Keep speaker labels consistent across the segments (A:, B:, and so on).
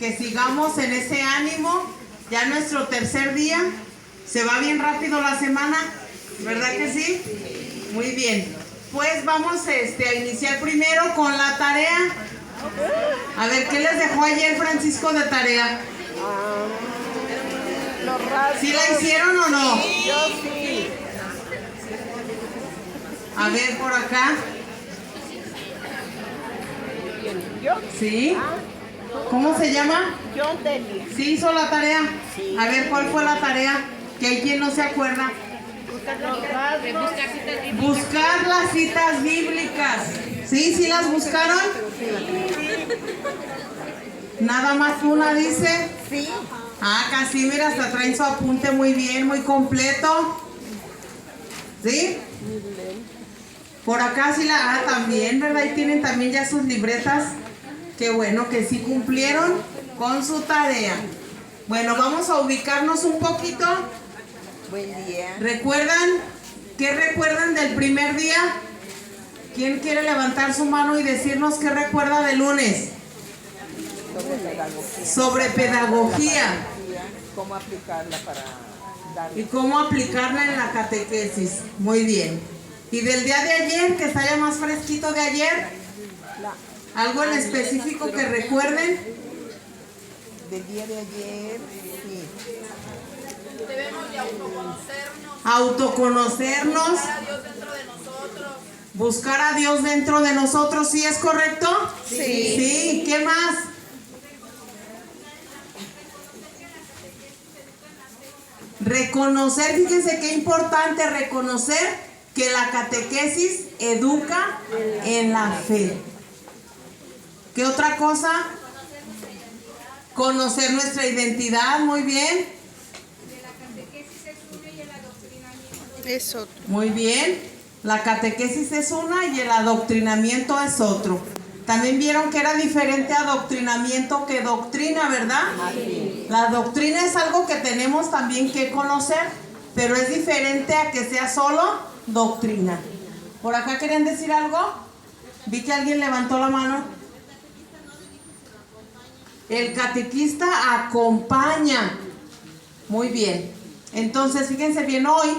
A: que sigamos en ese ánimo. Ya nuestro tercer día, se va bien rápido la semana, ¿verdad que sí? Muy bien, pues vamos a iniciar primero con la tarea. A ver, ¿qué les dejó ayer Francisco de tarea?
B: Los rasgos.
A: ¿Sí la hicieron o no?
B: Yo sí.
A: A ver, por acá.
B: Yo.
A: ¿Sí? ¿Cómo se llama?
B: Yo Denis.
A: ¿Sí hizo la tarea?
B: Sí.
A: A ver, ¿cuál fue la tarea? Que hay quien no se acuerda.
B: Los rasgos.
A: Buscar las citas bíblicas. ¿Sí? ¿Sí las buscaron? Nada más una dice.
B: Sí.
A: Ah, casi, mira, hasta traen su apunte muy bien, muy completo. ¿Sí? Por acá sí también, ¿verdad? Y tienen también ya sus libretas. Qué bueno que sí cumplieron con su tarea. Bueno, vamos a ubicarnos un poquito.
B: Buen día.
A: ¿Recuerdan? ¿Qué recuerdan del primer día? ¿Quién quiere levantar su mano y decirnos qué recuerda del lunes?
B: Sobre pedagogía.
A: Sobre pedagogía.
B: Cómo aplicarla para dar.
A: Y cómo aplicarla en la catequesis. Muy bien. ¿Y del día de ayer, que está ya más fresquito de ayer? ¿Algo en específico que recuerden?
B: Del día de ayer, sí.
C: Debemos de autoconocernos,
A: Autoconocernos.
C: buscar a Dios dentro de nosotros.
A: Buscar a Dios dentro de nosotros, ¿sí es correcto?
B: Sí.
A: Sí, ¿qué más? Reconocer, fíjense qué importante reconocer que la catequesis educa en la fe. ¿Qué otra cosa? Conocer nuestra identidad, muy bien.
B: Eso.
A: Muy bien. La catequesis es una y el adoctrinamiento es otro. También vieron que era diferente adoctrinamiento que doctrina, ¿verdad? La doctrina es algo que tenemos también que conocer, pero es diferente a que sea solo doctrina. ¿Por acá querían decir algo? Vi que alguien levantó la mano. El catequista acompaña. Muy bien. Entonces, fíjense bien, hoy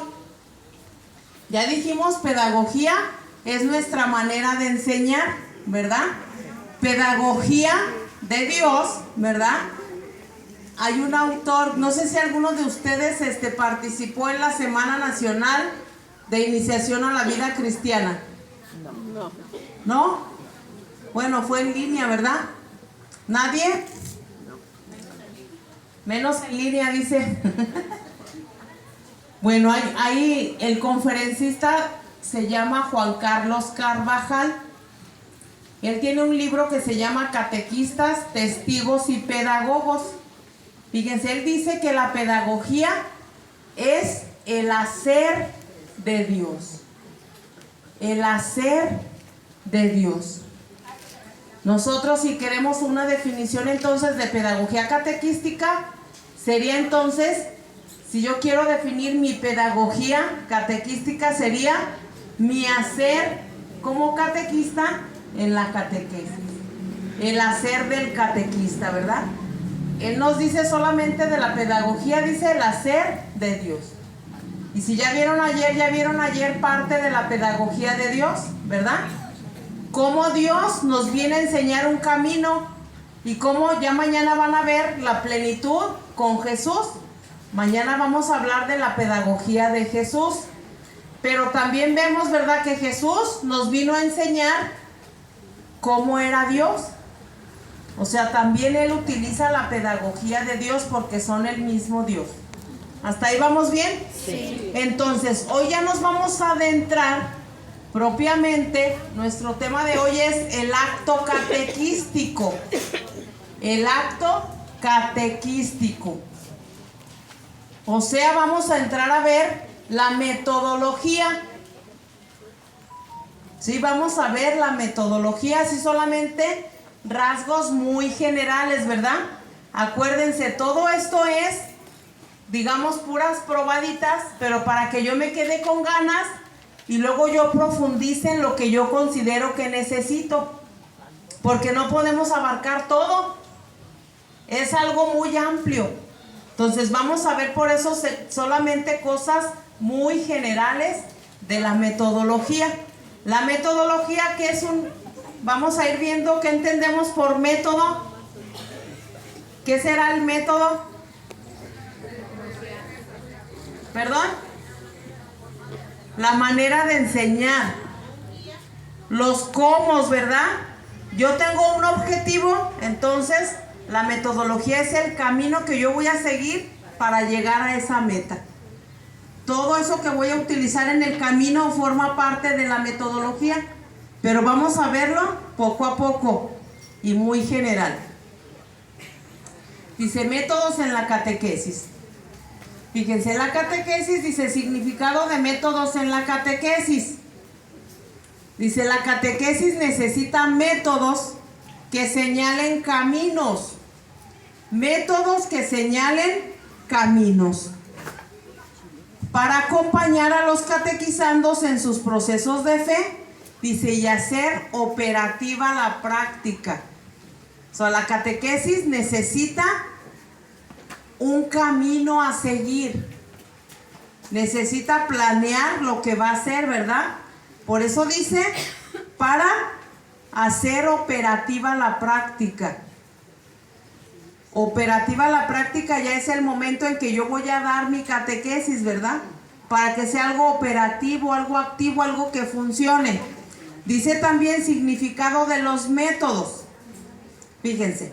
A: ya dijimos, pedagogía es nuestra manera de enseñar, ¿verdad? Pedagogía de Dios, ¿verdad? Hay un autor, no sé si alguno de ustedes participó en la Semana Nacional de Iniciación a la Vida Cristiana.
B: No.
A: ¿No? Bueno, fue en línea, ¿verdad? ¿Nadie? Menos en línea, dice. Bueno, ahí el conferencista se llama Juan Carlos Carvajal. Él tiene un libro que se llama Catequistas, Testigos y Pedagogos. Fíjense, él dice que la pedagogía es el hacer de Dios. El hacer de Dios. Nosotros, si queremos una definición entonces de pedagogía catequística, sería entonces, si yo quiero definir mi pedagogía catequística, sería mi hacer como catequista en la catequesis. El hacer del catequista, ¿verdad? Él nos dice solamente de la pedagogía, dice el hacer de Dios. Y si ya vieron ayer parte de la pedagogía de Dios, ¿verdad? Cómo Dios nos viene a enseñar un camino y cómo ya mañana van a ver la plenitud con Jesús. Mañana vamos a hablar de la pedagogía de Jesús. Pero también vemos, ¿verdad?, que Jesús nos vino a enseñar cómo era Dios. O sea, también Él utiliza la pedagogía de Dios porque son el mismo Dios. ¿Hasta ahí vamos bien?
B: Sí.
A: Entonces, hoy ya nos vamos a adentrar propiamente. Nuestro tema de hoy es el acto catequístico. El acto catequístico. O sea, vamos a entrar a ver la metodología. Sí, vamos a ver la metodología, así solamente rasgos muy generales, ¿verdad? Acuérdense, todo esto es, digamos, puras probaditas, pero para que yo me quede con ganas y luego yo profundice en lo que yo considero que necesito, porque no podemos abarcar todo. es algo muy amplio. Entonces vamos a ver por eso solamente cosas muy generales de la metodología. La metodología, que es vamos a ir viendo qué entendemos por método. ¿Qué será el método? ¿Perdón? La manera de enseñar. Los cómo, ¿verdad? Yo tengo un objetivo, entonces la metodología es el camino que yo voy a seguir para llegar a esa meta. Todo eso que voy a utilizar en el camino forma parte de la metodología, pero vamos a verlo poco a poco y muy general. Dice métodos en la catequesis. Fíjense, la catequesis dice significado de métodos en la catequesis. Dice, la catequesis necesita métodos que señalen caminos. Métodos que señalen caminos. Para acompañar a los catequizandos en sus procesos de fe, dice, y hacer operativa la práctica. O sea, la catequesis necesita un camino a seguir. Necesita planear lo que va a hacer, ¿verdad? Por eso dice, para hacer operativa la práctica. Operativa la práctica ya es el momento en que yo voy a dar mi catequesis, ¿verdad? Para que sea algo operativo, algo activo, algo que funcione. Dice también significado de los métodos. Fíjense,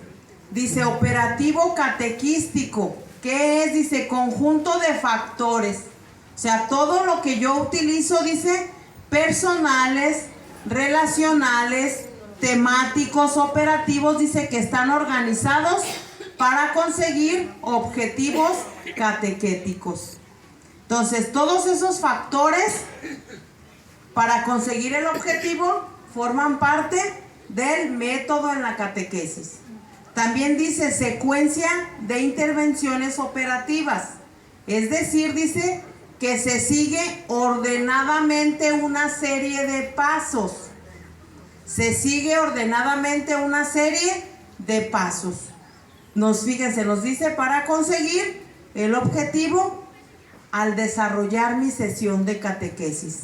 A: dice operativo catequístico. ¿Qué es? Dice conjunto de factores. O sea, todo lo que yo utilizo, dice, personales, relacionales, temáticos, operativos, dice que están organizados para conseguir objetivos catequéticos. Entonces, todos esos factores para conseguir el objetivo forman parte del método en la catequesis. También dice secuencia de intervenciones operativas. Es decir, dice que se sigue ordenadamente una serie de pasos. Se sigue ordenadamente una serie de pasos. Fíjense, nos dice para conseguir el objetivo al desarrollar mi sesión de catequesis.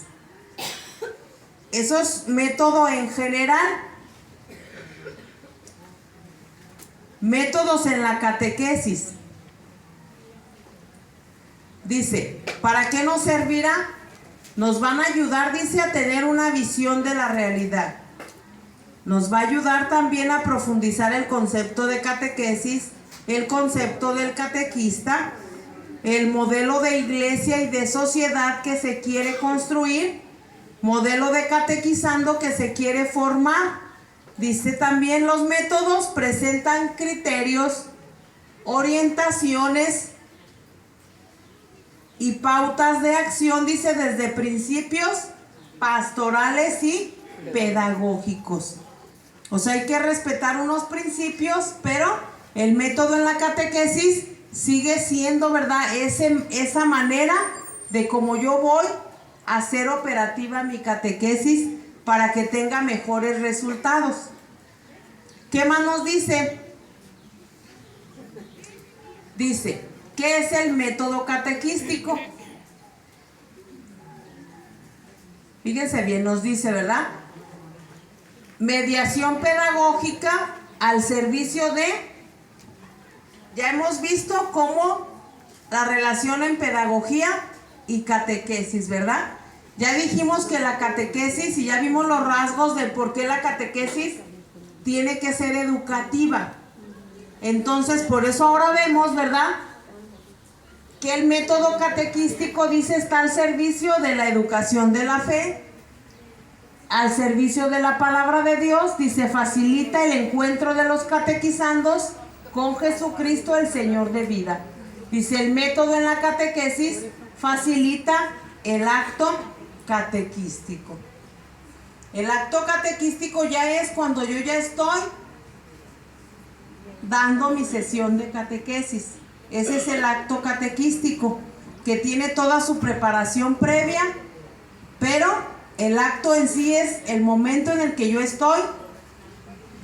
A: Eso es método en general. Métodos en la catequesis. Dice, ¿para qué nos servirá? Nos van a ayudar, dice, a tener una visión de la realidad. Nos va a ayudar también a profundizar el concepto de catequesis, el concepto del catequista, el modelo de iglesia y de sociedad que se quiere construir, modelo de catequizando que se quiere formar. Dice también los métodos presentan criterios, orientaciones y pautas de acción, dice, desde principios pastorales y pedagógicos. O sea, hay que respetar unos principios, pero el método en la catequesis sigue siendo, ¿verdad?, esa manera de cómo yo voy a hacer operativa mi catequesis para que tenga mejores resultados. ¿Qué más nos dice? Dice, ¿qué es el método catequístico? Fíjense bien, nos dice, ¿verdad? Mediación pedagógica al servicio de... Ya hemos visto cómo la relación en pedagogía y catequesis, ¿verdad? Ya dijimos que la catequesis, y ya vimos los rasgos del por qué la catequesis tiene que ser educativa. Entonces, por eso ahora vemos, ¿verdad?, que el método catequístico, dice, está al servicio de la educación de la fe, al servicio de la palabra de Dios. Dice, facilita el encuentro de los catequizandos con Jesucristo, el Señor de vida. Dice, el método en la catequesis facilita el acto catequístico. El acto catequístico ya es cuando yo ya estoy dando mi sesión de catequesis. Ese es el acto catequístico, que tiene toda su preparación previa, pero el acto en sí es el momento en el que yo estoy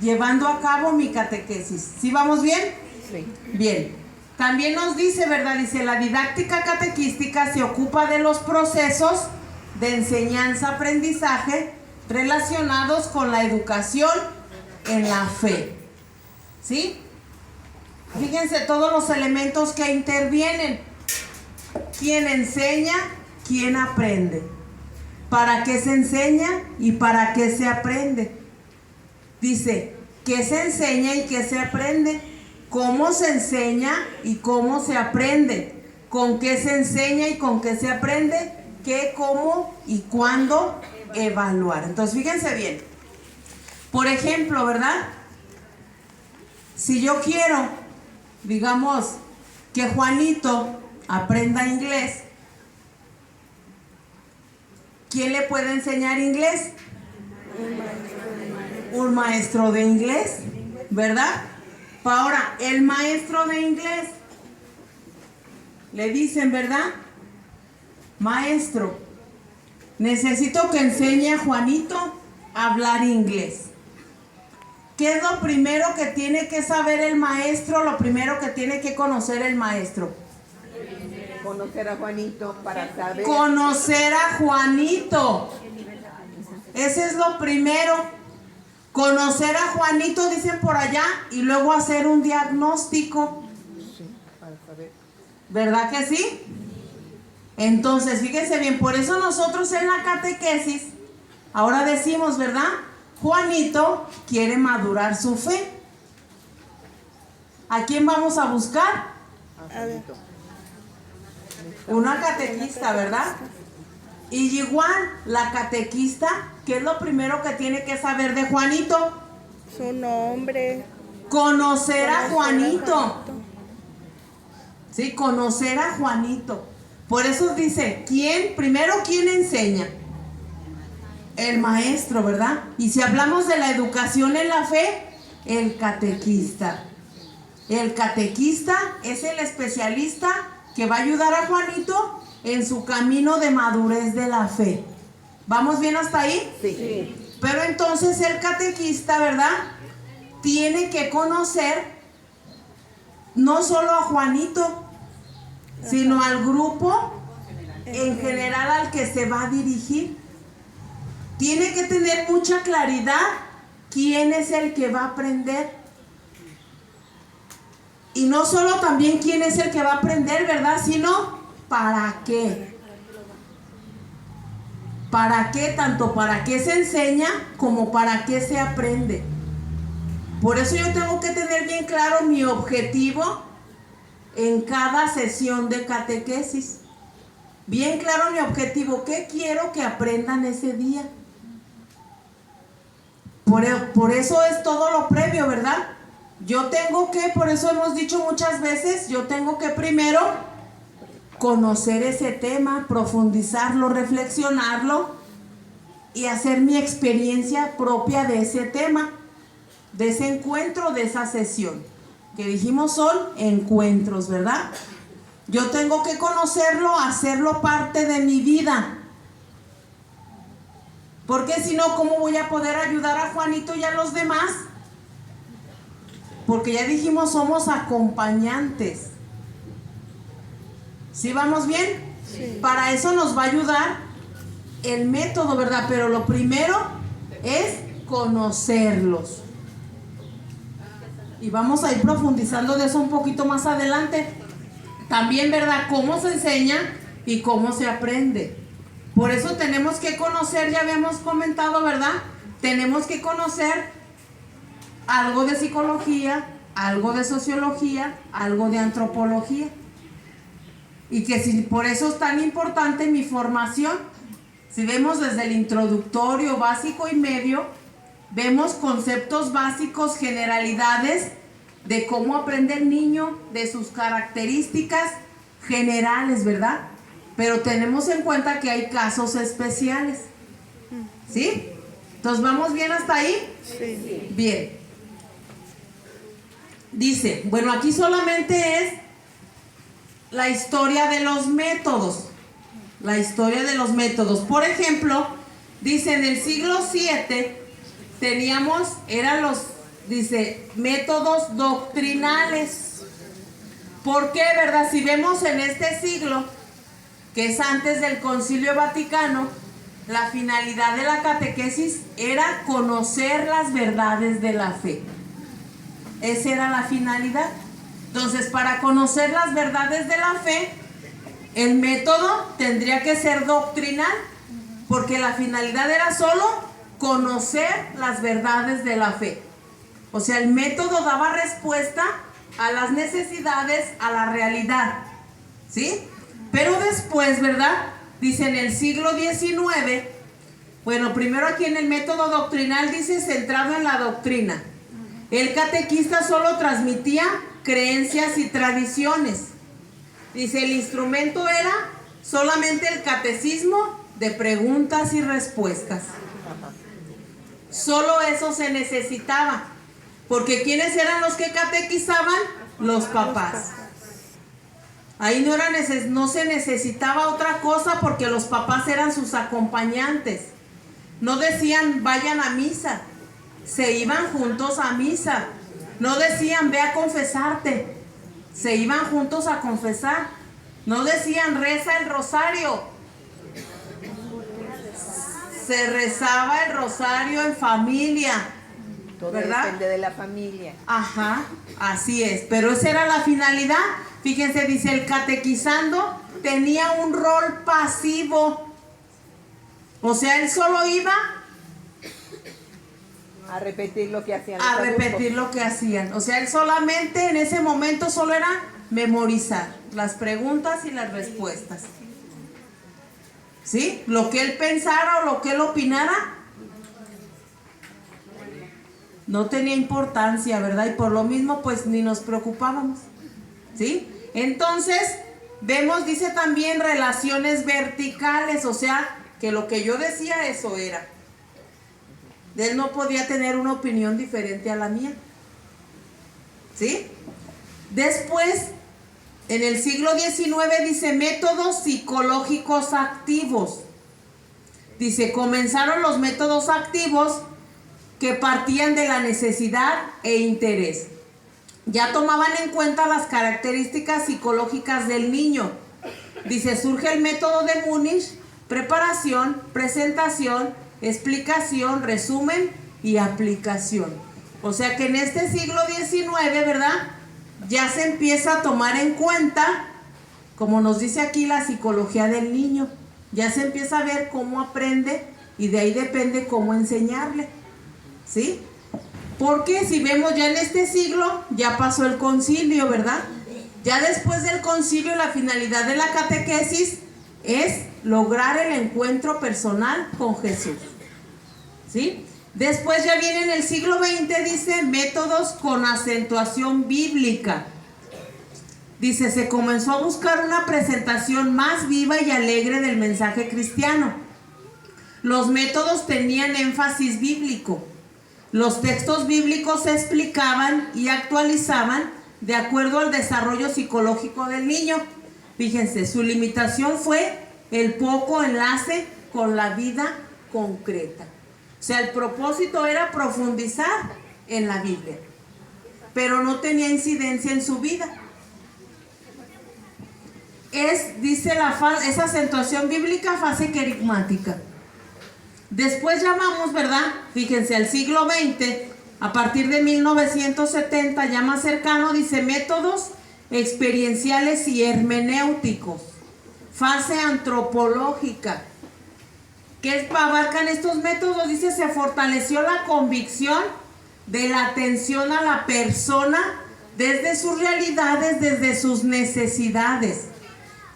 A: llevando a cabo mi catequesis. ¿Sí vamos bien?
B: Sí.
A: Bien. También nos dice, ¿verdad? Dice, la didáctica catequística se ocupa de los procesos de enseñanza-aprendizaje relacionados con la educación en la fe. ¿Sí? Fíjense todos los elementos que intervienen. ¿Quién enseña? ¿Quién aprende? ¿Para qué se enseña y para qué se aprende? Dice, ¿qué se enseña y qué se aprende? ¿Cómo se enseña y cómo se aprende? ¿Con qué se enseña y con qué se aprende? ¿Qué, cómo y cuándo evaluar? Entonces, fíjense bien. Por ejemplo, ¿verdad? Si yo quiero, digamos, que Juanito aprenda inglés, ¿quién le puede enseñar inglés? Un maestro de inglés, ¿verdad? Ahora, el maestro de inglés, le dicen, ¿verdad? Maestro, necesito que enseñe a Juanito a hablar inglés. ¿Qué es lo primero que tiene que saber el maestro? Lo primero que tiene que conocer el maestro.
B: Conocer a Juanito para saber.
A: Conocer a Juanito. Ese es lo primero. Conocer a Juanito, dicen por allá, y luego hacer un diagnóstico.
B: Sí, para saber.
A: ¿Verdad que sí? Entonces, fíjense bien, por eso nosotros en la catequesis, ahora decimos, ¿verdad? Juanito quiere madurar su fe. ¿A quién vamos a buscar?
B: A Juanito.
A: Una catequista, ¿verdad? Y igual, la catequista, ¿qué es lo primero que tiene que saber de Juanito?
D: Su nombre.
A: Conocer a Juanito. Sí, conocer a Juanito. Por eso dice, primero quién enseña? El maestro, ¿verdad? Y si hablamos de la educación en la fe, el catequista. El catequista es el especialista que va a ayudar a Juanito en su camino de madurez de la fe. ¿Vamos bien hasta ahí?
B: Sí.
A: Pero entonces el catequista, ¿verdad? Tiene que conocer no solo a Juanito, sino al grupo en general al que se va a dirigir. Tiene que tener mucha claridad quién es el que va a aprender. Y no solo también quién es el que va a aprender, ¿verdad? Sino para qué. ¿Para qué? Tanto para qué se enseña como para qué se aprende. Por eso yo tengo que tener bien claro mi objetivo en cada sesión de catequesis. Bien claro mi objetivo. ¿Qué quiero que aprendan ese día? Por eso es todo lo previo, ¿verdad? Yo tengo que, por eso hemos dicho muchas veces, yo tengo que primero conocer ese tema, profundizarlo, reflexionarlo y hacer mi experiencia propia de ese tema, de ese encuentro, de esa sesión. Que dijimos son encuentros, ¿verdad? Yo tengo que conocerlo, hacerlo parte de mi vida. Porque si no, ¿cómo voy a poder ayudar a Juanito y a los demás? Porque ya dijimos, somos acompañantes. ¿Sí vamos bien?
D: Sí.
A: Para eso nos va a ayudar el método, ¿verdad? Pero lo primero es conocerlos. Y vamos a ir profundizando de eso un poquito más adelante. También, ¿verdad? Cómo se enseña y cómo se aprende. Por eso tenemos que conocer, ya habíamos comentado, ¿verdad? Tenemos que conocer algo de psicología, algo de sociología, algo de antropología. Y que si por eso es tan importante mi formación. Si vemos desde el introductorio, básico y medio, vemos conceptos básicos, generalidades de cómo aprende el niño, de sus características generales, ¿verdad? Pero tenemos en cuenta que hay casos especiales. ¿Sí? Entonces, ¿vamos bien hasta ahí?
D: Sí.
A: Bien. Dice, bueno, aquí solamente es la historia de los métodos. La historia de los métodos. Por ejemplo, dice, en el siglo VII teníamos, eran los, dice, métodos doctrinales. ¿Por qué, verdad? Si vemos en este siglo, que es antes del Concilio Vaticano, la finalidad de la catequesis era conocer las verdades de la fe. Esa era la finalidad. Entonces, para conocer las verdades de la fe, el método tendría que ser doctrinal, porque la finalidad era solo conocer las verdades de la fe. O sea, el método daba respuesta a las necesidades, a la realidad, ¿sí? Pero después, ¿verdad? Dice en el siglo XIX, bueno, primero aquí en el método doctrinal dice centrado en la doctrina. El catequista solo transmitía creencias y tradiciones. Dice, el instrumento era solamente el catecismo de preguntas y respuestas. Solo eso se necesitaba. Porque ¿quiénes eran los que catequizaban? Los papás. Ahí no se necesitaba otra cosa, porque los papás eran sus acompañantes. No decían vayan a misa, se iban juntos a misa. No decían ve a confesarte, se iban juntos a confesar. No decían reza el rosario, se rezaba el rosario en familia.
B: Todo
A: ¿verdad?
B: depende de la familia.
A: Ajá, así es, pero esa era la finalidad. Fíjense, dice, el catequizando tenía un rol pasivo. O sea, él solo iba
B: A repetir lo que hacían.
A: a repetir lo que hacían. O sea, él solamente en ese momento solo era memorizar las preguntas y las respuestas. ¿Sí? Lo que él pensara o lo que él opinara no tenía importancia, ¿verdad? Y por lo mismo, pues ni nos preocupábamos. ¿Sí? Entonces, vemos, dice también relaciones verticales, o sea, que lo que yo decía, eso era. Él no podía tener una opinión diferente a la mía. ¿Sí? Después, en el siglo XIX, dice métodos psicológicos activos. Dice, comenzaron los métodos activos que partían de la necesidad e interés. Ya tomaban en cuenta las características psicológicas del niño. Dice, surge el método de Múnich: preparación, presentación, explicación, resumen y aplicación. O sea que en este siglo XIX, ¿verdad? Ya se empieza a tomar en cuenta, como nos dice aquí, la psicología del niño. Ya se empieza a ver cómo aprende y de ahí depende cómo enseñarle. ¿Sí? Porque si vemos ya en este siglo, ya pasó el concilio, ¿verdad? Ya después del concilio, la finalidad de la catequesis es lograr el encuentro personal con Jesús. ¿Sí? Después ya viene en el siglo XX, dice, métodos con acentuación bíblica. Dice, se comenzó a buscar una presentación más viva y alegre del mensaje cristiano. Los métodos tenían énfasis bíblico. Los textos bíblicos se explicaban y actualizaban de acuerdo al desarrollo psicológico del niño. Fíjense, su limitación fue el poco enlace con la vida concreta. O sea, el propósito era profundizar en la Biblia, pero no tenía incidencia en su vida. Dice esa acentuación bíblica, fase querigmática. Después llamamos, ¿verdad? Fíjense, al siglo XX, a partir de 1970, ya más cercano, dice métodos experienciales y hermenéuticos. Fase antropológica. ¿Qué abarcan estos métodos? Dice, se fortaleció la convicción de la atención a la persona desde sus realidades, desde sus necesidades.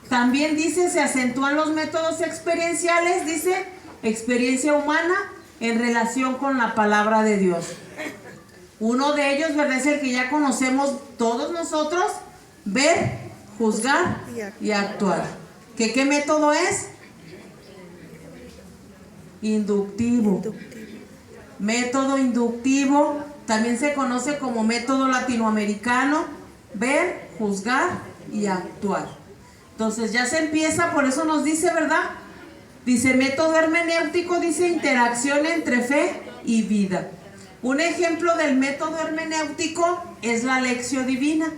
A: También dice, se acentúan los métodos experienciales, dice, experiencia humana en relación con la palabra de Dios. Uno de ellos, ¿verdad?, es el que ya conocemos todos nosotros: ver, juzgar y actuar. ¿Qué método es? Inductivo. Método inductivo también se conoce como método latinoamericano: ver, juzgar y actuar. Entonces ya se empieza, por eso nos dice, ¿verdad? Dice método hermenéutico, dice interacción entre fe y vida. Un ejemplo del método hermenéutico es la Lectio Divina.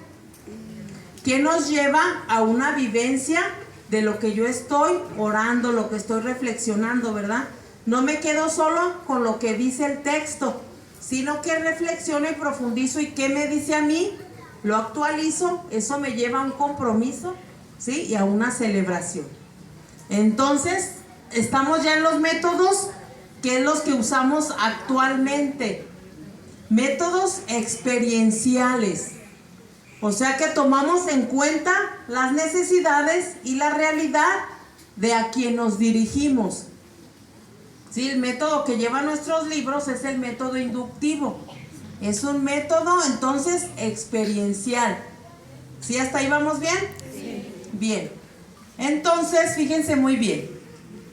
A: ¿Qué nos lleva a una vivencia de lo que yo estoy orando, lo que estoy reflexionando, verdad? No me quedo solo con lo que dice el texto, sino que reflexiono y profundizo. ¿Y qué me dice a mí? Lo actualizo. Eso me lleva a un compromiso, ¿sí? Y a una celebración. Entonces, estamos ya en los métodos, que es los que usamos actualmente. Métodos experienciales. O sea que tomamos en cuenta las necesidades y la realidad de a quien nos dirigimos. Sí, el método que lleva nuestros libros es el método inductivo. Es un método entonces experiencial. ¿Sí? ¿Hasta ahí vamos bien? Sí. Bien. Entonces, fíjense muy bien.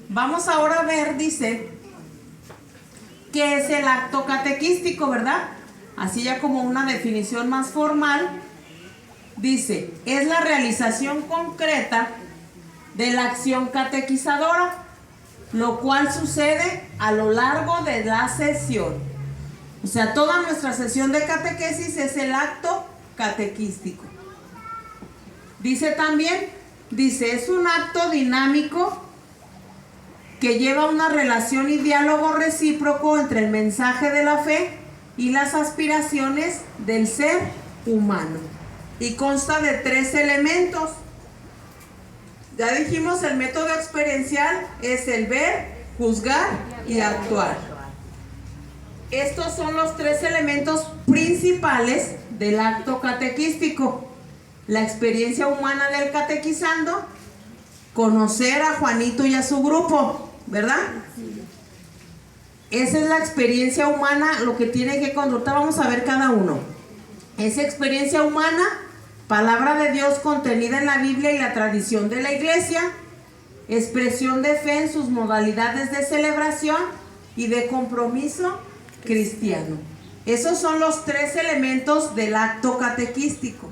A: Vamos ahora a ver, dice, ¿qué es el acto catequístico, verdad? Así ya como una definición más formal. Dice, es la realización concreta de la acción catequizadora, lo cual sucede a lo largo de la sesión. O sea, toda nuestra sesión de catequesis es el acto catequístico. Dice también, es un acto dinámico que lleva una relación y diálogo recíproco entre el mensaje de la fe y las aspiraciones del ser humano. Y consta de 3 elementos. Ya dijimos, el método experiencial es el ver, juzgar y actuar. Estos son los 3 elementos principales del acto catequístico. La experiencia humana del catequizando, conocer a Juanito y a su grupo, ¿verdad? Esa es la experiencia humana, lo que tiene que conducir. Vamos a ver cada uno. Esa experiencia humana, palabra de Dios contenida en la Biblia y la tradición de la iglesia, expresión de fe en sus modalidades de celebración y de compromiso cristiano. Esos son los 3 elementos del acto catequístico,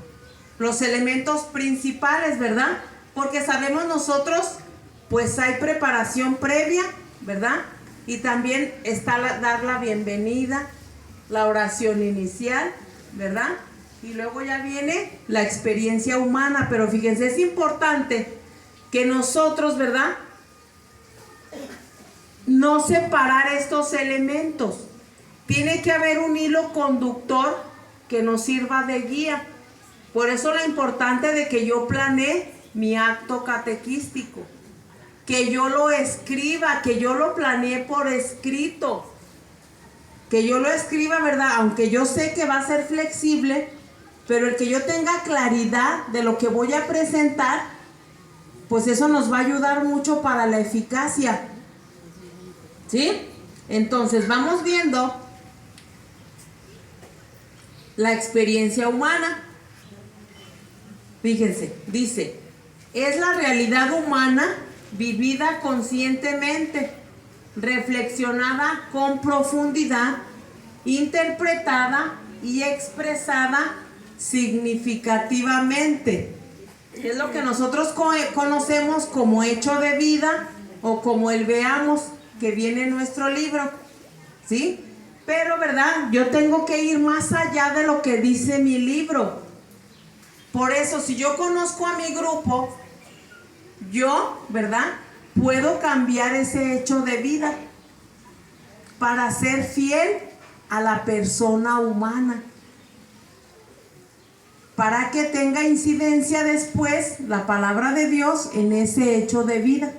A: los elementos principales, ¿verdad? Porque sabemos nosotros, pues hay preparación previa, ¿verdad? Y también está dar la bienvenida, la oración inicial, ¿verdad? Y luego ya viene la experiencia humana. Pero fíjense, es importante que nosotros, ¿verdad?, no separar estos elementos. Tiene que haber un hilo conductor que nos sirva de guía. Por eso lo importante de que yo planee mi acto catequístico, que yo lo escriba, que yo lo planee por escrito, que yo lo escriba, ¿verdad? Aunque yo sé que va a ser flexible, pero el que yo tenga claridad de lo que voy a presentar, pues eso nos va a ayudar mucho para la eficacia. ¿Sí? Entonces vamos viendo la experiencia humana. Fíjense, dice, es la realidad humana vivida conscientemente, reflexionada con profundidad, interpretada y expresada significativamente. Es lo que nosotros conocemos como hecho de vida o como el veamos que viene en nuestro libro, ¿sí? Pero, ¿verdad?, yo tengo que ir más allá de lo que dice mi libro. Por eso, si yo conozco a mi grupo, yo, ¿verdad?, puedo cambiar ese hecho de vida para ser fiel a la persona humana, para que tenga incidencia después la palabra de Dios en ese hecho de vida.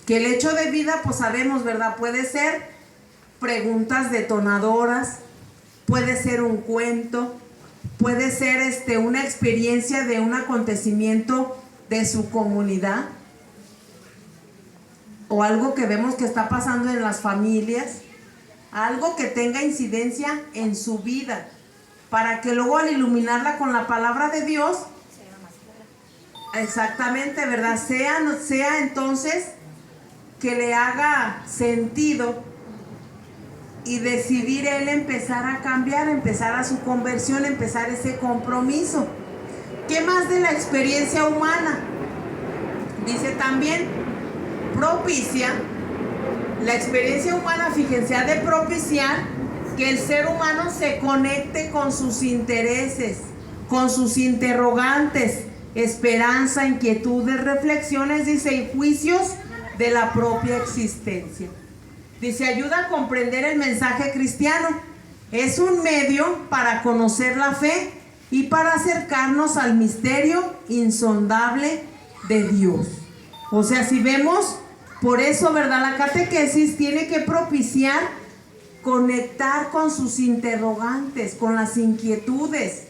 A: Que el hecho de vida, pues sabemos, ¿verdad?, puede ser preguntas detonadoras, puede ser un cuento, puede ser una experiencia de un acontecimiento de su comunidad, o algo que vemos que está pasando en las familias, algo que tenga incidencia en su vida, para que luego al iluminarla con la palabra de Dios, exactamente, ¿verdad?, sea entonces que le haga sentido y decidir él empezar a cambiar, empezar a su conversión, empezar ese compromiso. ¿Qué más de la experiencia humana? Dice también, propicia, la experiencia humana, fíjense, ha de propiciar que el ser humano se conecte con sus intereses, con sus interrogantes, esperanza, inquietudes, reflexiones, dice, y juicios de la propia existencia. Dice, ayuda a comprender el mensaje cristiano. Es un medio para conocer la fe y para acercarnos al misterio insondable de Dios. O sea, si vemos, por eso, ¿verdad? La catequesis tiene que propiciar conectar con sus interrogantes, con las inquietudes,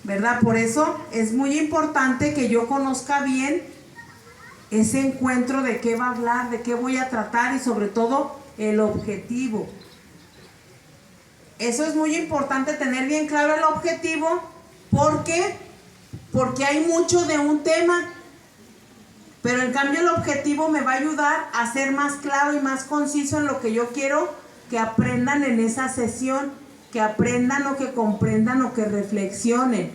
A: ¿verdad? Por eso es muy importante que yo conozca bien ese encuentro, de qué va a hablar, de qué voy a tratar y sobre todo el objetivo. Eso es muy importante, tener bien claro el objetivo. ¿Por qué? Porque hay mucho de un tema, pero en cambio el objetivo me va a ayudar a ser más claro y más conciso en lo que yo quiero que aprendan en esa sesión, que aprendan o que comprendan o que reflexionen.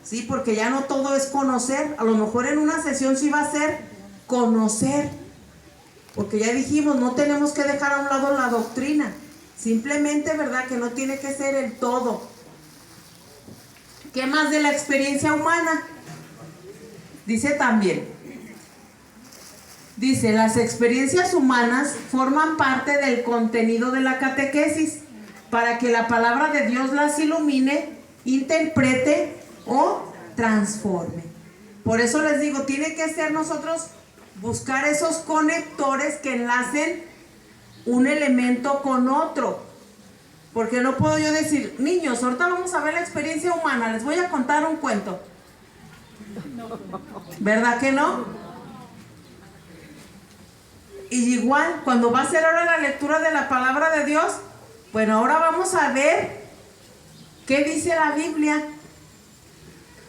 A: Sí, porque ya no todo es conocer. A lo mejor en una sesión sí va a ser conocer, porque ya dijimos, no tenemos que dejar a un lado la doctrina. Simplemente, ¿verdad?, que no tiene que ser el todo. ¿Qué más de la experiencia humana? Dice también, dice, las experiencias humanas forman parte del contenido de la catequesis para que la palabra de Dios las ilumine, interprete o transforme. Por eso les digo, tiene que ser nosotros buscar esos conectores que enlacen un elemento con otro. Porque no puedo yo decir, niños, ahorita vamos a ver la experiencia humana, les voy a contar un cuento. ¿Verdad que no? Y igual, cuando va a ser ahora la lectura de la palabra de Dios, bueno, ahora vamos a ver qué dice la Biblia.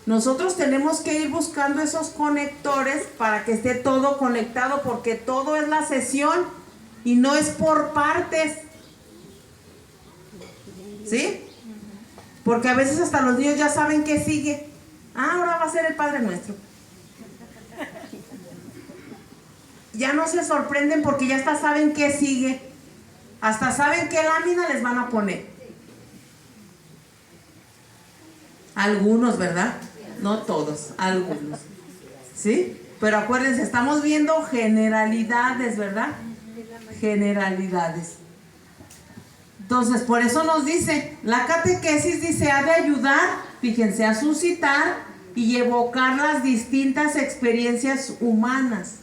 A: Nosotros tenemos que ir buscando esos conectores para que esté todo conectado, porque todo es la sesión y no es por partes. ¿Sí? Porque a veces hasta los niños ya saben qué sigue. Ah, ahora va a ser el Padre Nuestro. Ya no se sorprenden porque ya hasta saben qué sigue. Hasta saben qué lámina les van a poner. Algunos, ¿verdad? No todos, algunos. ¿Sí? Pero acuérdense, estamos viendo generalidades, ¿verdad? Generalidades. Entonces, por eso nos dice, la catequesis dice, ha de ayudar, fíjense, a suscitar y evocar las distintas experiencias humanas.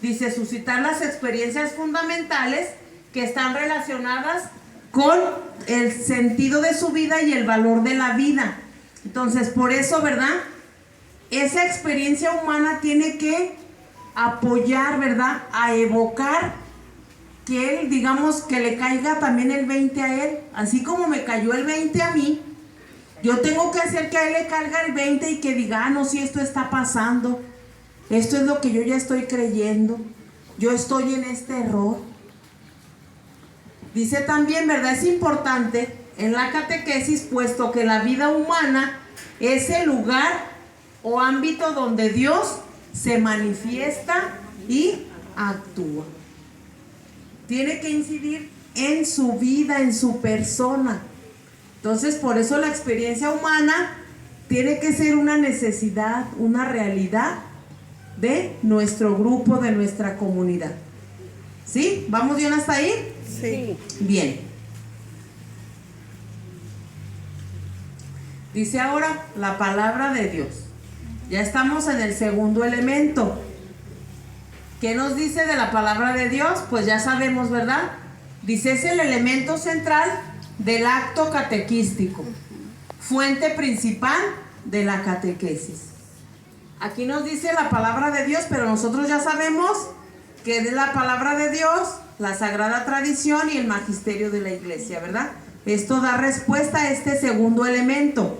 A: Dice, suscitar las experiencias fundamentales que están relacionadas con el sentido de su vida y el valor de la vida. Entonces, por eso, ¿verdad?, esa experiencia humana tiene que apoyar, ¿verdad?, a evocar que él, digamos, que le caiga también el 20 a él. Así como me cayó el 20 a mí, yo tengo que hacer que a él le caiga el 20 y que diga, ah, no, si esto está pasando, esto es lo que yo ya estoy creyendo, yo estoy en este error. Dice también, ¿verdad?, es importante en la catequesis, puesto que la vida humana es el lugar o ámbito donde Dios se manifiesta y actúa. Tiene que incidir en su vida, en su persona. Entonces, por eso la experiencia humana tiene que ser una necesidad, una realidad de nuestro grupo, de nuestra comunidad. ¿Sí? ¿Vamos bien hasta ahí?
D: Sí.
A: Bien. Dice ahora la palabra de Dios. Ya estamos en el segundo elemento. ¿Qué nos dice de la palabra de Dios? Pues ya sabemos, ¿verdad? Dice, es el elemento central del acto catequístico, fuente principal de la catequesis. Aquí nos dice la palabra de Dios, pero nosotros ya sabemos que es la palabra de Dios, la sagrada tradición y el magisterio de la iglesia, ¿verdad? Esto da respuesta a este segundo elemento.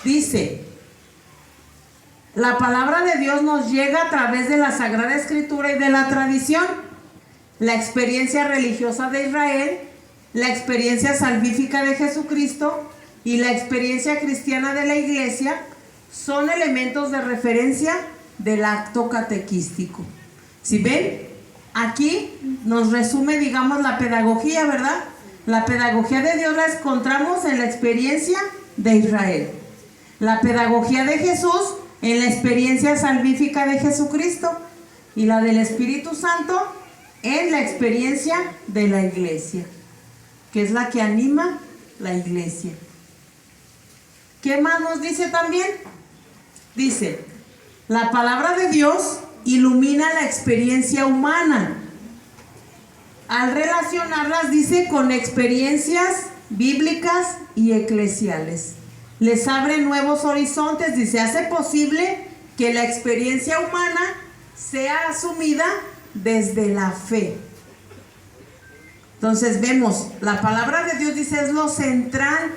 A: Dice, la palabra de Dios nos llega a través de la Sagrada Escritura y de la tradición. La experiencia religiosa de Israel, la experiencia salvífica de Jesucristo y la experiencia cristiana de la iglesia son elementos de referencia del acto catequístico. ¿Sí ven? Aquí nos resume, digamos, la pedagogía, ¿verdad? La pedagogía de Dios la encontramos en la experiencia de Israel. la pedagogía de Jesús en la experiencia salvífica de Jesucristo y la del Espíritu Santo en la experiencia de la iglesia, que es la que anima la iglesia. ¿Qué más nos dice también? Dice, la palabra de Dios ilumina la experiencia humana. Al relacionarlas, dice, con experiencias bíblicas y eclesiales. Les abre nuevos horizontes, dice, hace posible que la experiencia humana sea asumida desde la fe. Entonces vemos, la palabra de Dios, dice, es lo central.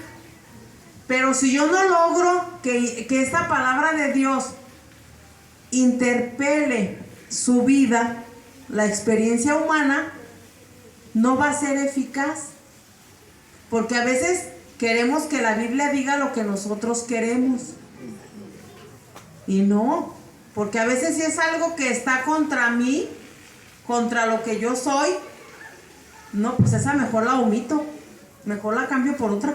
A: Pero si yo no logro que esta palabra de Dios interpele su vida, la experiencia humana, no va a ser eficaz. Porque a veces queremos que la Biblia diga lo que nosotros queremos. Y no, porque a veces si es algo que está contra mí, contra lo que yo soy, no, pues esa mejor la omito, mejor la cambio por otra.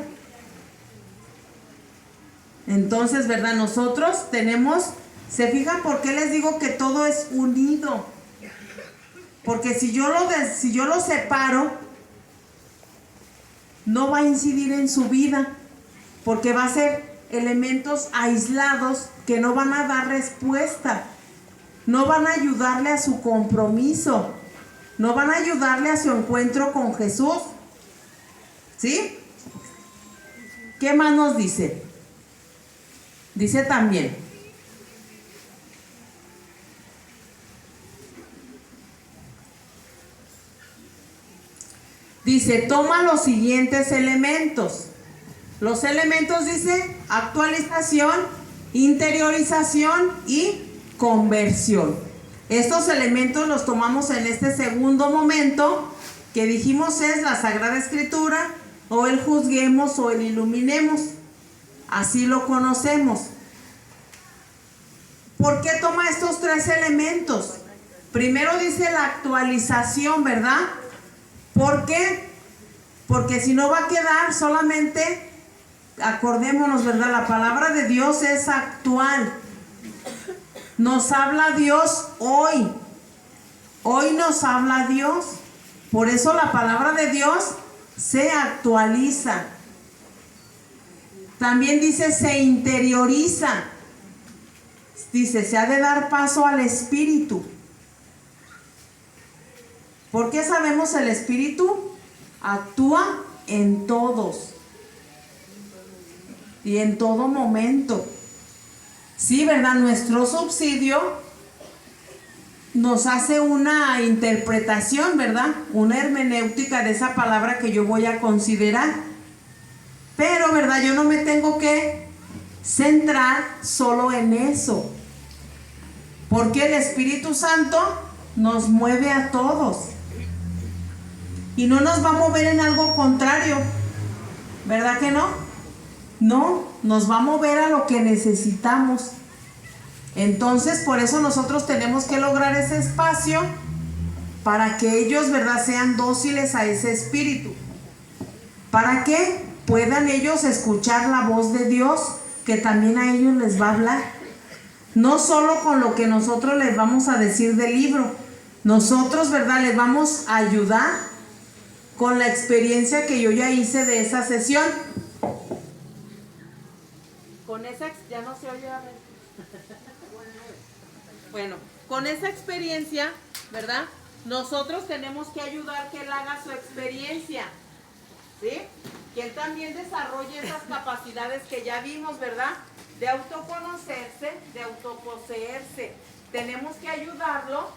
A: Entonces, ¿verdad? Nosotros tenemos, ¿se fijan por qué les digo que todo es unido? Porque si yo lo separo, no va a incidir en su vida, porque va a ser elementos aislados que no van a dar respuesta, no van a ayudarle a su compromiso, no van a ayudarle a su encuentro con Jesús. ¿Sí? ¿Qué más nos dice? Dice también, dice, toma los siguientes elementos. Los elementos, dice, actualización, interiorización y conversión. Estos elementos los tomamos en este segundo momento que dijimos es la Sagrada Escritura, o el juzguemos o el iluminemos. Así lo conocemos. ¿Por qué toma estos tres elementos? Primero dice la actualización, ¿verdad? ¿Por qué? Porque si no va a quedar solamente, acordémonos, ¿verdad? La palabra de Dios es actual. Nos habla Dios hoy. Hoy nos habla Dios. Por eso la palabra de Dios se actualiza. También dice, se interioriza. Dice, se ha de dar paso al Espíritu. ¿Por qué sabemos el Espíritu? Actúa en todos y en todo momento. Sí, ¿verdad? Nuestro subsidio nos hace una interpretación, ¿verdad? Una hermenéutica de esa palabra que yo voy a considerar. Pero, ¿verdad? Yo no me tengo que centrar solo en eso. Porque el Espíritu Santo nos mueve a todos. Y no nos va a mover en algo contrario. ¿Verdad que no? No, nos va a mover a lo que necesitamos. Entonces, por eso nosotros tenemos que lograr ese espacio para que ellos, ¿verdad?, sean dóciles a ese Espíritu. Para que puedan ellos escuchar la voz de Dios, que también a ellos les va a hablar. No solo con lo que nosotros les vamos a decir del libro. Nosotros, ¿verdad?, les vamos a ayudar con la experiencia que yo ya hice de esa sesión. Con esa, ya no se oye, a ver. Bueno, con esa experiencia, ¿verdad?, nosotros tenemos que ayudar que él haga su experiencia, ¿sí? Que él también desarrolle esas capacidades que ya vimos, ¿verdad? De autoconocerse, de autoposeerse. Tenemos que ayudarlo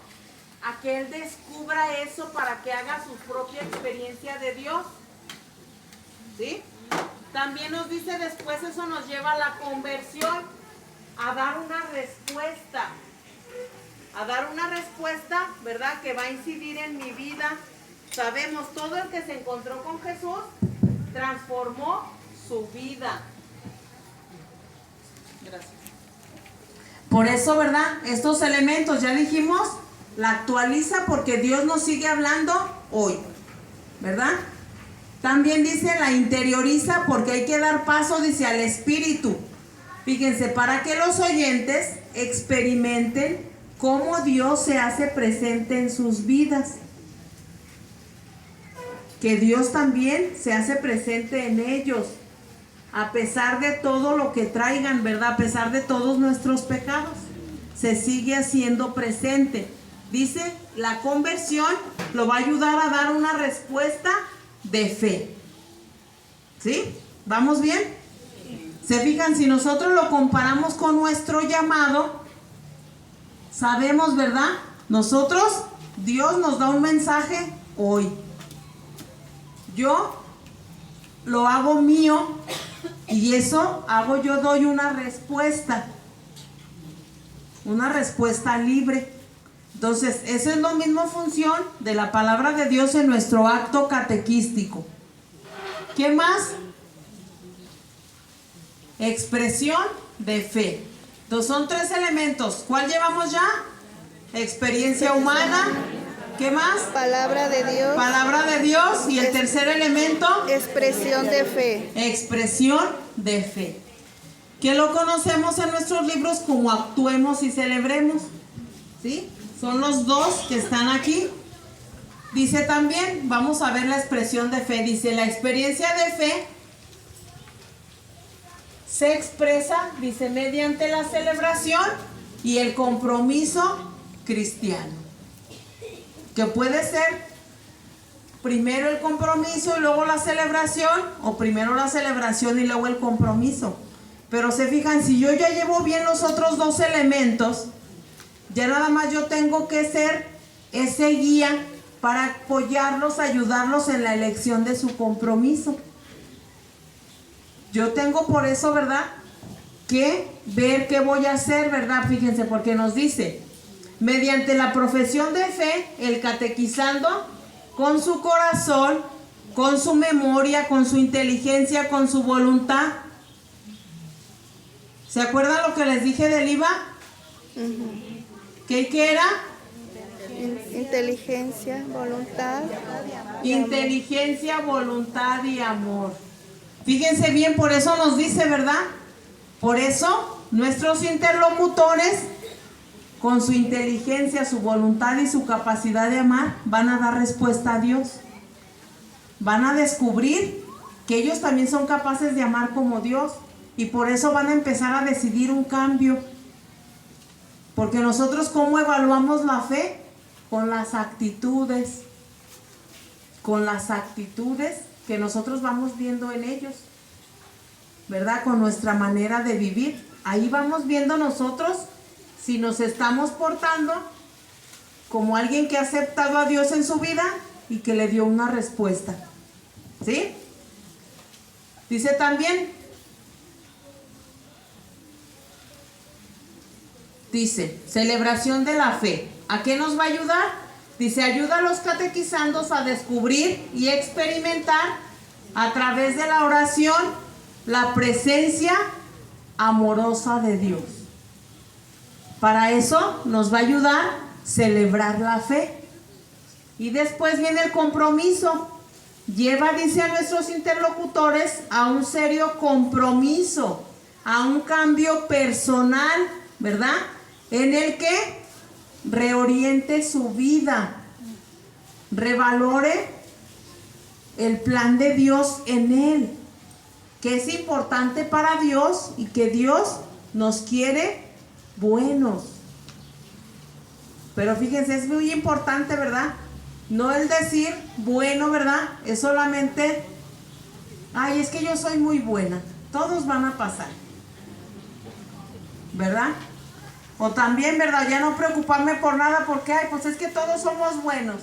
A: a que él descubra eso para que haga su propia experiencia de Dios, ¿sí? También nos dice después, eso nos lleva a la conversión, a dar una respuesta. A dar una respuesta, ¿verdad?, que va a incidir en mi vida. Sabemos, todo el que se encontró con Jesús transformó su vida. Gracias. Por eso, ¿verdad?, estos elementos, ya dijimos, la actualiza porque Dios nos sigue hablando hoy, ¿verdad? También dice, la interioriza porque hay que dar paso, dice, al Espíritu. Fíjense, para que los oyentes experimenten cómo Dios se hace presente en sus vidas. Que Dios también se hace presente en ellos, a pesar de todo lo que traigan, ¿verdad? A pesar de todos nuestros pecados, se sigue haciendo presente. Dice, la conversión lo va a ayudar a dar una respuesta de fe. ¿Sí? ¿Vamos bien? Se fijan, si nosotros lo comparamos con nuestro llamado, sabemos, ¿verdad? Nosotros, Dios nos da un mensaje hoy. Yo lo hago mío y eso hago, yo doy una respuesta libre. Entonces, eso es lo mismo función de la palabra de Dios en nuestro acto catequístico. ¿Qué más? Expresión de fe. Entonces son 3 elementos. ¿Cuál llevamos ya? Experiencia humana. ¿Qué más?
D: Palabra de Dios.
A: Palabra de Dios. Y el tercer elemento,
D: Expresión de fe.
A: expresión de fe. Que lo conocemos en nuestros libros como actuemos y celebremos. ¿Sí? Son los 2 que están aquí. Dice también, vamos a ver la expresión de fe. Dice, la experiencia de fe se expresa, dice, mediante la celebración y el compromiso cristiano. Que puede ser primero el compromiso y luego la celebración, o primero la celebración y luego el compromiso. Pero se fijan, si yo ya llevo bien los otros 2 elementos, ya nada más yo tengo que ser ese guía para apoyarlos, ayudarlos en la elección de su compromiso. Yo tengo por eso, ¿verdad?, que ver qué voy a hacer, ¿verdad? Fíjense, porque nos dice, mediante la profesión de fe, el catequizando con su corazón, con su memoria, con su inteligencia, con su voluntad. ¿Se acuerdan lo que les dije del IVA? ¿Qué era?
D: Inteligencia, voluntad.
A: Inteligencia, voluntad y amor. Fíjense bien, por eso nos dice, ¿verdad? Por eso nuestros interlocutores, con su inteligencia, su voluntad y su capacidad de amar, van a dar respuesta a Dios. Van a descubrir que ellos también son capaces de amar como Dios, y por eso van a empezar a decidir un cambio. Porque nosotros, ¿cómo evaluamos la fe? Con las actitudes. Con las actitudes que nosotros vamos viendo en ellos, ¿verdad? Con nuestra manera de vivir. Ahí vamos viendo nosotros si nos estamos portando como alguien que ha aceptado a Dios en su vida y que le dio una respuesta. ¿Sí? Dice también, dice, celebración de la fe. ¿A qué nos va a ayudar? Dice, ayuda a los catequizandos a descubrir y experimentar a través de la oración la presencia amorosa de Dios. Para eso nos va a ayudar celebrar la fe. Y después viene el compromiso. Lleva, dice, a nuestros interlocutores a un serio compromiso, a un cambio personal, ¿verdad? En el que reoriente su vida, revalore el plan de Dios en él, que es importante para Dios y que Dios nos quiere buenos. Pero fíjense, es muy importante, ¿verdad? No el decir bueno, ¿verdad? Es solamente, ay, es que yo soy muy buena. Todos van a pasar, ¿verdad? O también, ¿verdad? Ya no preocuparme por nada porque, ay, pues es que todos somos buenos.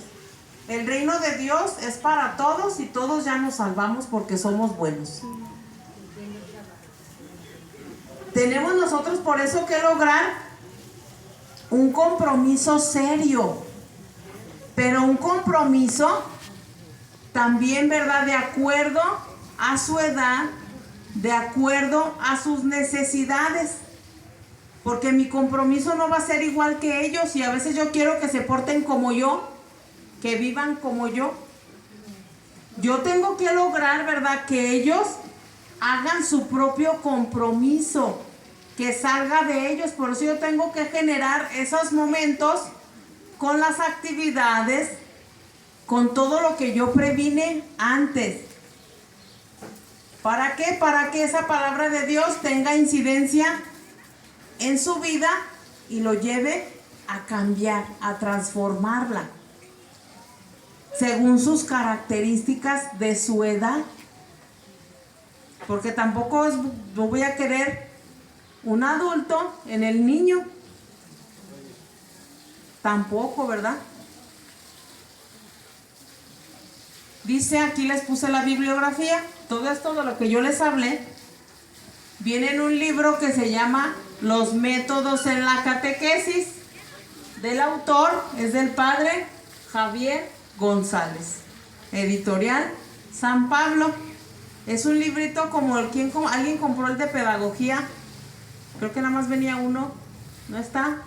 A: El reino de Dios es para todos y todos ya nos salvamos porque somos buenos. Tenemos nosotros por eso que lograr un compromiso serio, pero un compromiso también, ¿verdad?, de acuerdo a su edad, de acuerdo a sus necesidades. Porque mi compromiso no va a ser igual que ellos, y a veces yo quiero que se porten como yo, que vivan como yo. Yo tengo que lograr, ¿verdad?, que ellos hagan su propio compromiso, que salga de ellos. Por eso yo tengo que generar esos momentos con las actividades, con todo lo que yo previne antes. ¿Para qué? Para que esa palabra de Dios tenga incidencia en su vida y lo lleve a cambiar, a transformarla según sus características de su edad. Porque tampoco no voy a querer un adulto en el niño. Tampoco, ¿verdad? Dice, aquí les puse la bibliografía. Todo esto de lo que yo les hablé viene en un libro que se llama Los métodos en la catequesis. Del autor es del padre Javier González. Editorial San Pablo. Es un librito como alguien compró el de pedagogía. Creo que nada más venía uno. ¿No está?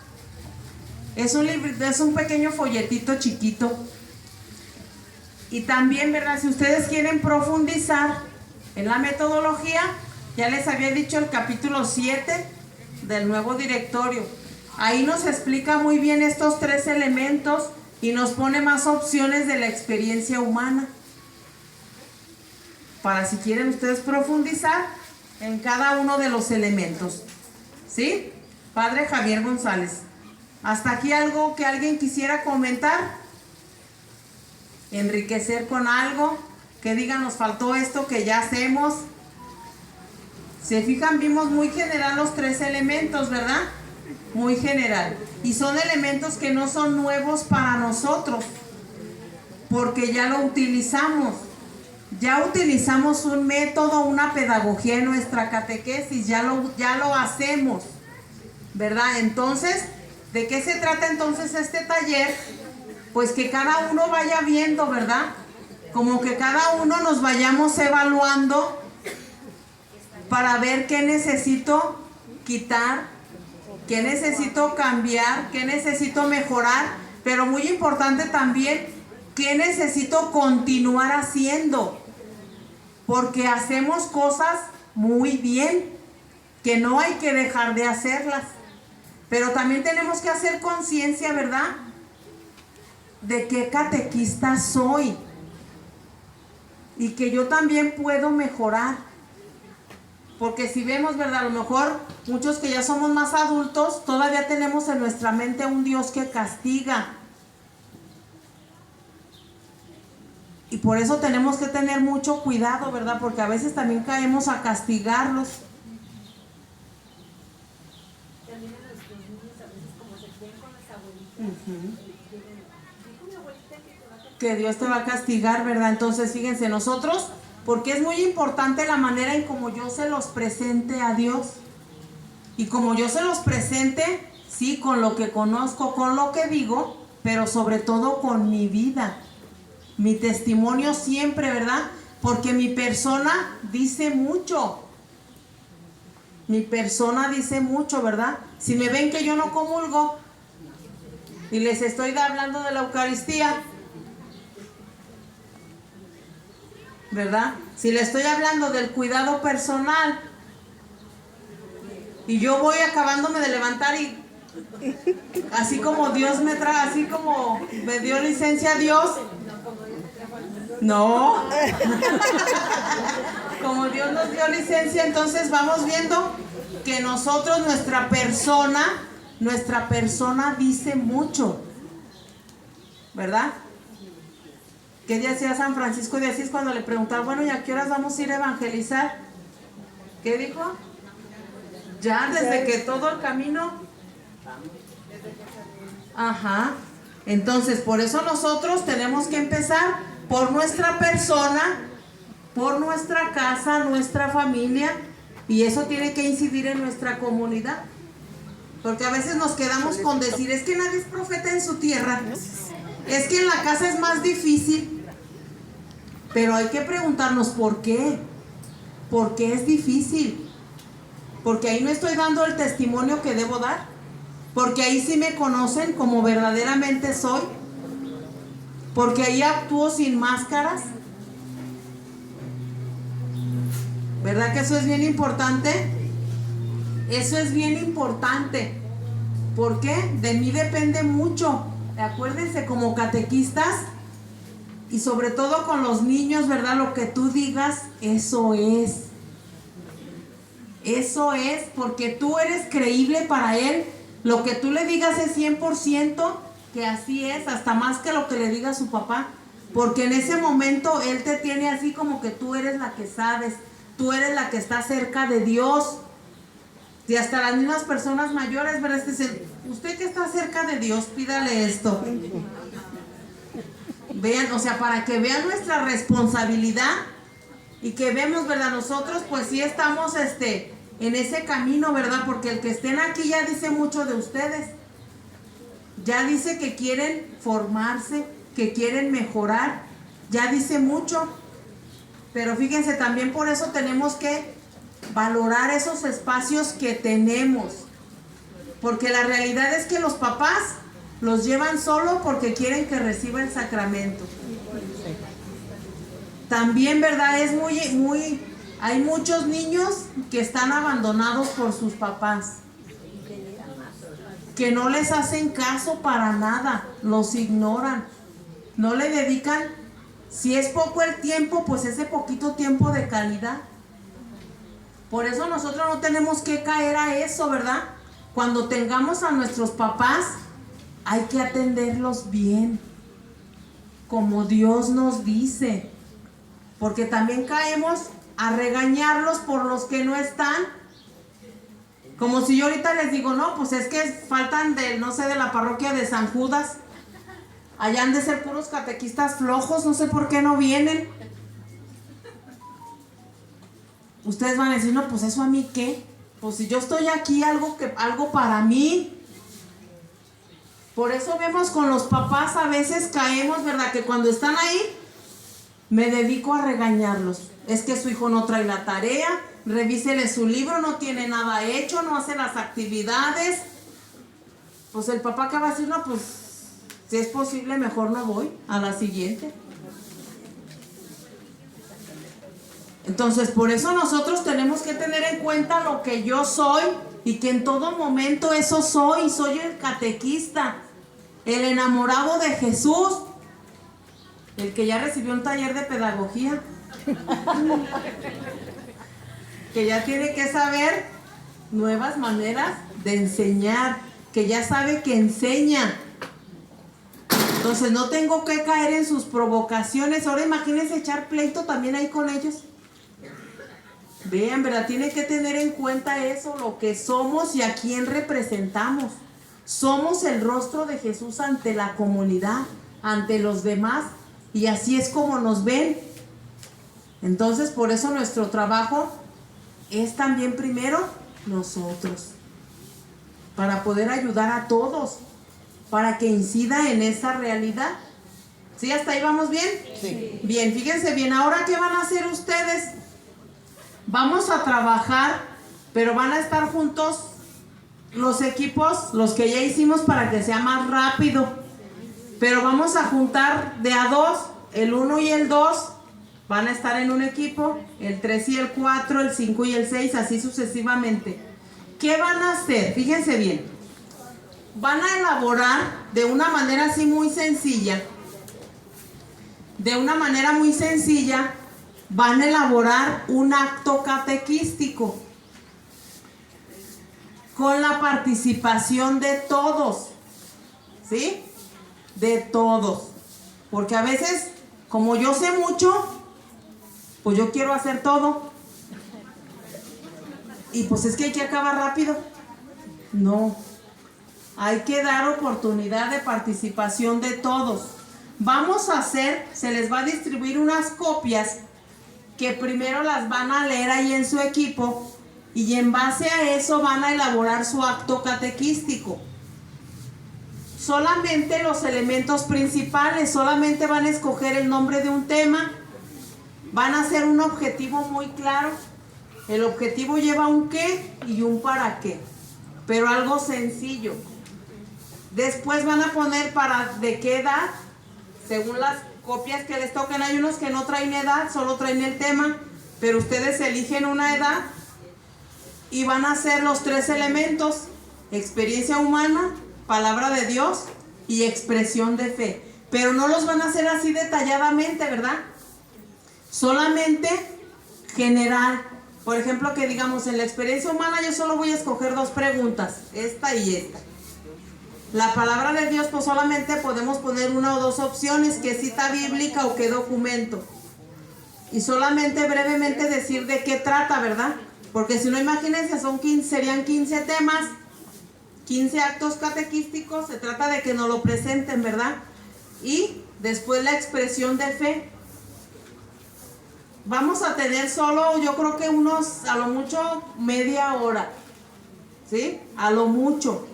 A: Es un librito, es un pequeño folletito chiquito. Y también, ¿verdad? Si ustedes quieren profundizar en la metodología, ya les había dicho el capítulo 7 del nuevo directorio. Ahí nos explica muy bien estos 3 elementos y nos pone más opciones de la experiencia humana. Para si quieren ustedes profundizar en cada uno de los elementos. ¿Sí? Padre Javier González. ¿Hasta aquí algo que alguien quisiera comentar? Enriquecer con algo. Que digan, nos faltó esto que ya hacemos. Se fijan, vimos muy general los 3 elementos, ¿verdad? Muy general. Y son elementos que no son nuevos para nosotros. Porque ya lo utilizamos. Ya utilizamos un método, una pedagogía en nuestra catequesis, ya lo hacemos, ¿verdad? Entonces, ¿de qué se trata entonces este taller? Pues que cada uno vaya viendo, ¿verdad? Como que cada uno nos vayamos evaluando para ver qué necesito quitar, qué necesito cambiar, qué necesito mejorar, pero muy importante también, qué necesito continuar haciendo. Porque hacemos cosas muy bien, que no hay que dejar de hacerlas. Pero también tenemos que hacer conciencia, ¿verdad? De qué catequista soy. Y que yo también puedo mejorar. Porque si vemos, ¿verdad? A lo mejor muchos que ya somos más adultos, todavía tenemos en nuestra mente un Dios que castiga. Y por eso tenemos que tener mucho cuidado, ¿verdad? Porque a veces también caemos a castigarlos.
E: También a nuestros niños a veces como se quedan con las abuelitas. Dijo mi abuelita
A: Que Dios te va a castigar, ¿verdad? Entonces, fíjense, nosotros, porque es muy importante la manera en como yo se los presente a Dios. Y como yo se los presente, sí, con lo que conozco, con lo que digo, pero sobre todo con mi vida. Mi testimonio siempre, ¿verdad? Porque mi persona dice mucho. Mi persona dice mucho, ¿verdad? Si me ven que yo no comulgo y les estoy hablando de la Eucaristía, ¿verdad? Si les estoy hablando del cuidado personal y yo voy acabándome de levantar y así como Dios me trae, así como me dio licencia Dios, no, como Dios nos dio licencia, entonces vamos viendo que nosotros, nuestra persona dice mucho, ¿verdad? ¿Qué decía San Francisco de Asís cuando le preguntaron, bueno, ¿y a qué horas vamos a ir a evangelizar? ¿Qué dijo? Ya desde que todo el camino. Ajá. Entonces, por eso nosotros tenemos que empezar por nuestra persona, por nuestra casa, nuestra familia, y eso tiene que incidir en nuestra comunidad. Porque a veces nos quedamos con decir, es que nadie es profeta en su tierra, es que en la casa es más difícil. Pero hay que preguntarnos por qué. ¿Por qué es difícil? Porque ahí no estoy dando el testimonio que debo dar. Porque ahí sí me conocen como verdaderamente soy. Porque ahí actúo sin máscaras. ¿Verdad que eso es bien importante? Eso es bien importante. ¿Por qué? De mí depende mucho. Acuérdense, como catequistas y sobre todo con los niños, ¿verdad? Lo que tú digas, eso es. Eso es, porque tú eres creíble para él. Lo que tú le digas es 100%, que así es, hasta más que lo que le diga su papá. Porque en ese momento él te tiene así como que tú eres la que sabes, tú eres la que está cerca de Dios. Y hasta las mismas personas mayores, ¿verdad? Usted que está cerca de Dios, pídale esto. Vean, o sea, para que vean nuestra responsabilidad y que vemos, ¿verdad? Nosotros pues sí estamos en ese camino, ¿verdad? Porque el que estén aquí ya dice mucho de ustedes. Ya dice que quieren formarse, que quieren mejorar. Ya dice mucho. Pero fíjense, también por eso tenemos que valorar esos espacios que tenemos. Porque la realidad es que los papás los llevan solo porque quieren que reciba el sacramento. También, ¿verdad? Es hay muchos niños que están abandonados por sus papás, que no les hacen caso para nada, los ignoran, no le dedican, si es poco el tiempo, pues ese poquito tiempo de calidad. Por eso nosotros no tenemos que caer a eso, ¿verdad? Cuando tengamos a nuestros papás, hay que atenderlos bien, como Dios nos dice, porque también caemos a regañarlos por los que no están. Como si yo ahorita les digo, no, pues es que faltan de la parroquia de San Judas. Allá han de ser puros catequistas flojos, no sé por qué no vienen. Ustedes van a decir, no, pues eso a mí qué. Pues si yo estoy aquí, algo para mí. Por eso vemos con los papás a veces caemos, ¿verdad? Que cuando están ahí, me dedico a regañarlos. Es que su hijo no trae la tarea, revísele su libro, no tiene nada hecho, no hace las actividades. Pues el papá acaba de decir, no, pues si es posible mejor no voy a la siguiente. Entonces por eso nosotros tenemos que tener en cuenta lo que yo soy y que en todo momento eso soy el catequista, el enamorado de Jesús, el que ya recibió un taller de pedagogía, que ya tiene que saber nuevas maneras de enseñar, que ya sabe que enseña. Entonces no tengo que caer en sus provocaciones. Ahora imagínense echar pleito también ahí con ellos. Vean, ¿verdad? Tiene que tener en cuenta eso, lo que somos y a quién representamos. Somos el rostro de Jesús ante la comunidad, ante los demás, y así es como nos ven. Entonces, por eso nuestro trabajo es también primero nosotros, para poder ayudar a todos, para que incida en esa realidad. ¿Sí? ¿Hasta ahí vamos bien? Sí. Bien, fíjense bien, ahora ¿qué van a hacer ustedes? Vamos a trabajar, pero van a estar juntos los equipos, los que ya hicimos para que sea más rápido. Pero vamos a juntar de a dos, el 1 y el 2 van a estar en un equipo, el 3 y el 4, el 5 y el 6, así sucesivamente. ¿Qué van a hacer? Fíjense bien. Van a elaborar de una manera así muy sencilla. De una manera muy sencilla, van a elaborar un acto catequístico con la participación de todos. ¿Sí? De todos. Porque a veces, como yo sé mucho, pues yo quiero hacer todo. Y pues es que hay que acabar rápido. No. Hay que dar oportunidad de participación de todos. Vamos a hacer, se les va a distribuir unas copias que primero las van a leer ahí en su equipo y en base a eso van a elaborar su acto catequístico. Solamente los elementos principales, solamente van a escoger el nombre de un tema, van a hacer un objetivo muy claro. El objetivo lleva un qué y un para qué, pero algo sencillo. Después van a poner de qué edad, según las copias que les toquen. Hay unos que no traen edad, solo traen el tema, pero ustedes eligen una edad y van a ser los 3 elementos: experiencia humana, palabra de Dios y expresión de fe. Pero no los van a hacer así detalladamente, ¿verdad? Solamente general. Por ejemplo, que digamos en la experiencia humana yo solo voy a escoger 2 preguntas, esta y esta. La palabra de Dios, pues solamente podemos poner 1 o 2 opciones, qué cita bíblica o qué documento. Y solamente brevemente decir de qué trata, ¿verdad? Porque si no, imagínense, serían 15 temas, 15 actos catequísticos. Se trata de que nos lo presenten, ¿verdad? Y después la expresión de fe. Vamos a tener solo, yo creo que a lo mucho media hora, ¿sí? A lo mucho.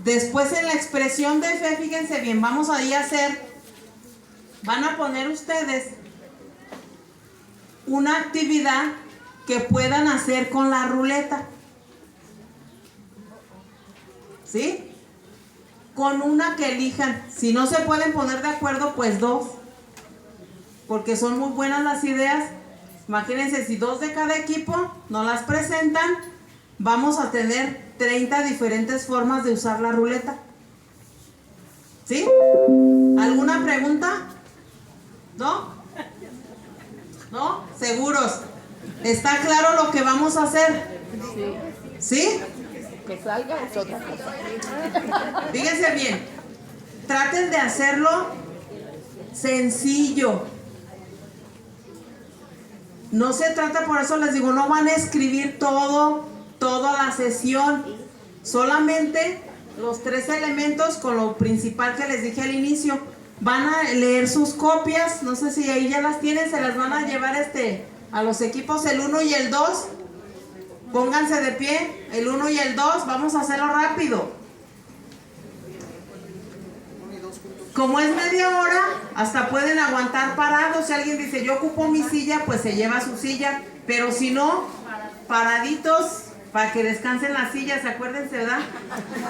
A: Después en la expresión de fe, fíjense bien, vamos ahí a van a poner ustedes una actividad que puedan hacer con la ruleta, ¿sí? Con una que elijan. Si no se pueden poner de acuerdo, pues 2, porque son muy buenas las ideas. Imagínense, si 2 de cada equipo nos las presentan, vamos a tener 30 diferentes formas de usar la ruleta, ¿sí? ¿Alguna pregunta? ¿No? ¿No? ¿Seguros? ¿Está claro lo que vamos a hacer? ¿Sí?
B: Que salga es otra cosa.
A: Fíjense bien, traten de hacerlo sencillo. No se trata, por eso les digo, no van a escribir toda la sesión, solamente los 3 elementos con lo principal que les dije al inicio. Van a leer sus copias, no sé si ahí ya las tienen, se las van a llevar a los equipos, el 1 y el 2. Pónganse de pie, el 1 y el 2, vamos a hacerlo rápido. Como es media hora, hasta pueden aguantar parados. Si alguien dice, yo ocupo mi silla, pues se lleva su silla. Pero si no, paraditos, para que descansen las sillas, acuérdense, ¿verdad?